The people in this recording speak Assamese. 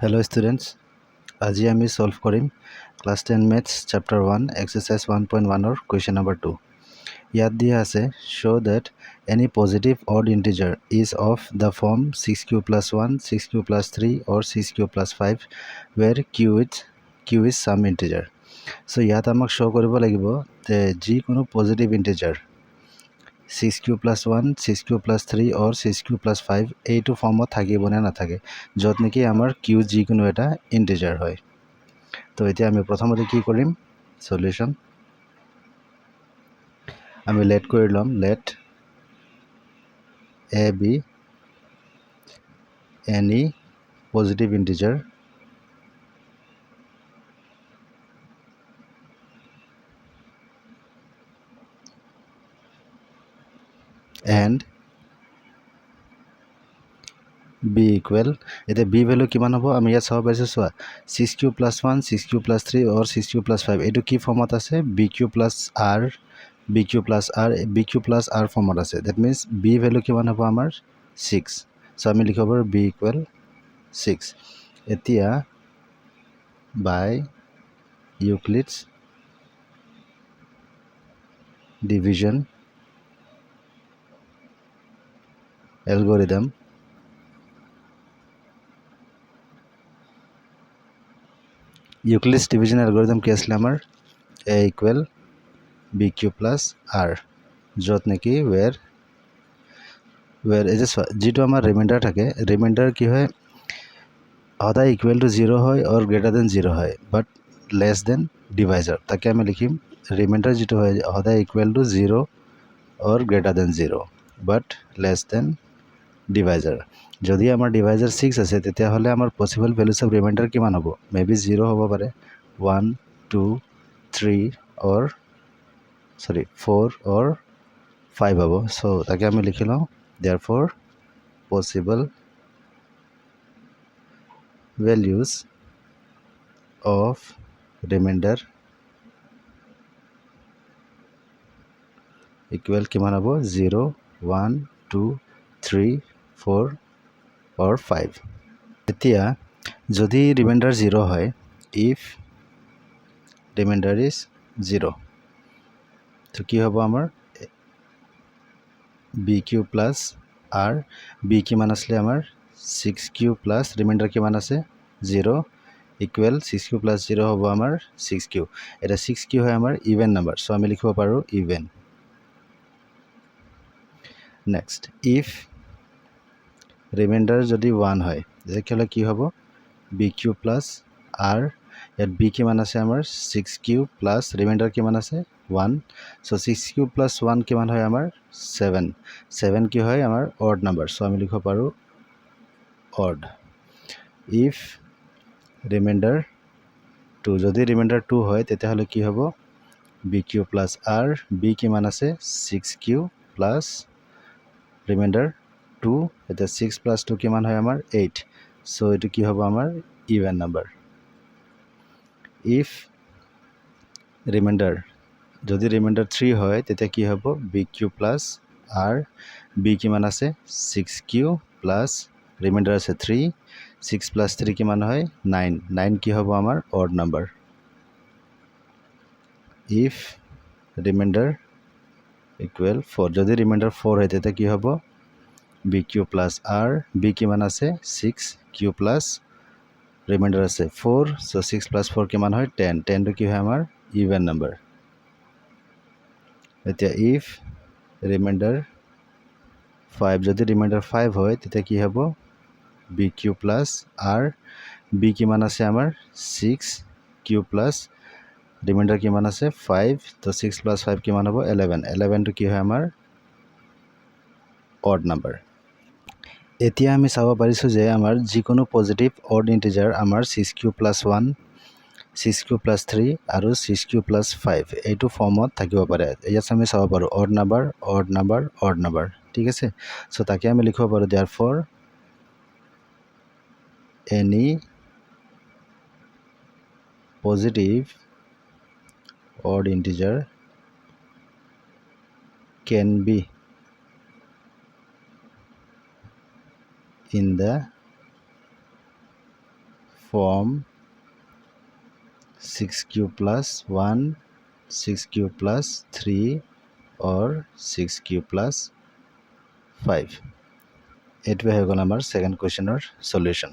Hello students, আজি আমি solve কৰিম class 10 maths chapter 1 exercise 1.1 or question number 2. ইয়াত দিয়া আছে show that any positive odd integer is of the form 6q plus 1, 6q plus 3 or 6q plus 5 where q is some integer. So ইয়াত আমাক show কৰিব লাগিব যে যিকোনো positive integer 6q plus 1, 6q plus 3 or 6q plus 5 এইটো ফৰ্মত থাকিব নে নাথাকে য'ত নেকি আমাৰ q যিকোনো এটা ইন্টিজাৰ হয়। তো এতিয়া আমি প্ৰথমতে কি কৰিম সলিউশন আমি লেট কৰি লম late a be any positive integer and b equal এটা b ভ্যালু কিমান হ'ব আমি ইয়াত চাব পাইছো চোৱা 6q plus 1 6q plus 3 or 6q plus 5 এইটো কি ফৰ্মত আছে bq plus r bq plus r ফৰ্মত আছে that means b ভ্যালু কিমান হ'ব আমাৰ 6 so আমি লিখিব পাৰো b equal 6 এতিয়া by Euclid's division algorithm Euclid's division algorithm কি আছিল আমাৰ a equal bq plus r য'ত নেকি where is যেটো আমাৰ ৰিমাইন্ডাৰ থাকে ৰিমাইন্ডাৰ কি হয় সদায় ইকুৱেল টু 0 হয় অৰ গ্ৰেটাৰ দেন 0 হয় বাট লেছ দেন ডিভাইজাৰ তাকে আমি লিখিম ৰিমাইন্ডাৰ যেটো হয় সদায় equal to 0 or greater than 0 but less than Deviser যদি আমার ডিভাইজার 6 আছে তেতিয়া হলে আমার পসিবল ভ্যালুস অফ রিমাইন্ডার কিমান হ'ব মেবি 0 হ'ব পাৰে 1 2 3 অর 4 অর 5 হ'ব সো তাকে আমি লিখি লওঁ therefore possible values of remainder equal কিমান হ'ব 0 1 2 3 4 or 5 এতিয়া যদি রিমাইন্ডার 0 হয় if remainder is 0 তো কি হ'ব আমাৰ bq plus r b কিমান আসলে আমাৰ 6q plus ৰিমাইন্ডাৰ কিমান আছে 0 equal 6q plus 0 হ'ব আমাৰ 6q এটা 6q হয় আমাৰ ইভেন নাম্বাৰ সো আমি লিখিব পাৰো ইভেন নেক্সট if রিমাইন্ডার যদি 1 হয় তেতিয়াহলে কি হ'ব bq plus r ইয়াত b কিমান আছে আমাৰ 6q plus ৰিমাইন্ডাৰ কিমান আছে 1 সো 6q plus 1 কিমান হয় আমাৰ 7 7 কি হয় আমাৰ অড নাম্বাৰ সো আমি লিখিব পাৰো অড if রিমাইন্ডার 2 যদি রিমাইন্ডার 2 হয় তেতিয়াহলে কি হ'ব bq plus r b কিমান আছে 6q plus রিমাইন্ডার 2 এটা 6 plus 2 কিমান হয় আমাৰ 8 সো এটো কি হ'ব আমাৰ ইভেন নাম্বাৰ if রিমাইন্ডার যদি রিমাইন্ডার 3 হয় তেতিয়া কি হ'ব bq plus r b কিমান আছে 6q plus রিমাইন্ডার আছে 3 6 plus 3 কিমান হয় 9 9 কি হ'ব আমাৰ odd number if reminder equal 4 যদি রিমাইন্ডার 4 হয় তেতিয়া কি হ'ব bq plus r b কিমান আছে 6q plus রিমাইন্ডার আছে 4 সো 6 plus 4 কিমান হয় 10 10 টো কি হয় আমাৰ ইভেন নাম্বাৰ এতিয়া if রিমাইন্ডার 5 যদি রিমাইন্ডার 5 হয় তেতিয়া কি হ'ব bq plus r b কিমান আছে আমাৰ 6q plus রিমাইন্ডার কিমান আছে 5 তো 6 plus 5 কিমান হ'ব 11 11 টো কি হয় আমাৰ অড নাম্বাৰ এতিয়া আমি চাব পাৰিছো যে আমাৰ যিকোনো পজিটিভ অড ইন্টিজাৰ আমাৰ 6q plus 1 6q plus 3 আৰু 6q plus 5 এইটো ফৰ্মত থাকিব পাৰে ইয়াত আমি চাব পাৰো অড নাম্বাৰ ঠিক আছে সো তাকে আমি লিখিব পাৰো therefore any positive odd integer can be in the from 6q plus 1, 6q plus 3 or 6q plus 5 এইটোৱে হৈ গ'ল আমাৰ ছেকেণ্ড কুৱেশ্যনৰ সলিউশ্যন